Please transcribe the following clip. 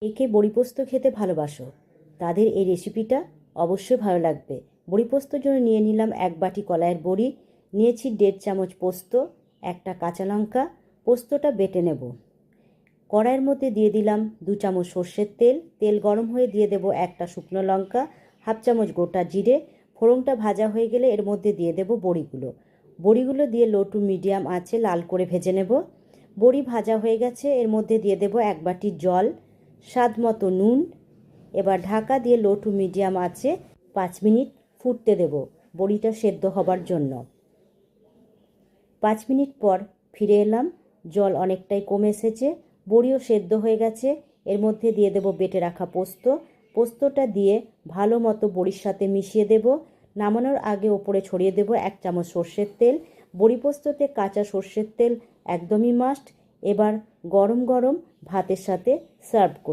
একে বড়ি পোস্ত খেতে ভালোবাসো তাদের এই রেসিপিটা অবশ্যই ভালো লাগবে। বড়ি পোস্তর জন্য নিয়ে নিলাম 1 বাটি কলাইয়ের বড়ি, নিয়েছি 1.5 চামচ পোস্ত, একটা কাঁচা লঙ্কা। পোস্তটা বেটে নেব। কড়াইয়ের মধ্যে দিয়ে দিলাম 2 চামচ সর্ষের তেল। তেল গরম হয়ে দিয়ে দেব একটা শুকনো লঙ্কা, 1/2 চামচ গোটা জিরে। ফোড়নটা ভাজা হয়ে গেলে এর মধ্যে দিয়ে দেব বড়িগুলো। বড়িগুলো দিয়ে লো টু মিডিয়াম আঁচে লাল করে ভেজে নেব। বড়ি ভাজা হয়ে গেছে, এর মধ্যে দিয়ে দেব 1 বাটি জল, স্বাদ মতো নুন। এবার ঢাকা দিয়ে লো টু মিডিয়াম আঁচে 5 মিনিট ফুটতে দেব বড়িটা সেদ্ধ হবার জন্য। 5 মিনিট পর ফিরে এলাম। জল অনেকটাই কমে এসেছে, বড়িও সেদ্ধ হয়ে গেছে। এর মধ্যে দিয়ে দেব বেটে রাখা পোস্ত। পোস্তটা দিয়ে ভালো মতো বড়ির সাথে মিশিয়ে দেব। নামানোর আগে ওপরে ছড়িয়ে দেব 1 চামচ সর্ষের তেল। বড়ি পোস্ততে কাঁচা সর্ষের তেল একদমই মাস্ট। এবার গরম গরম ভাতের সাথে সার্ভ করব।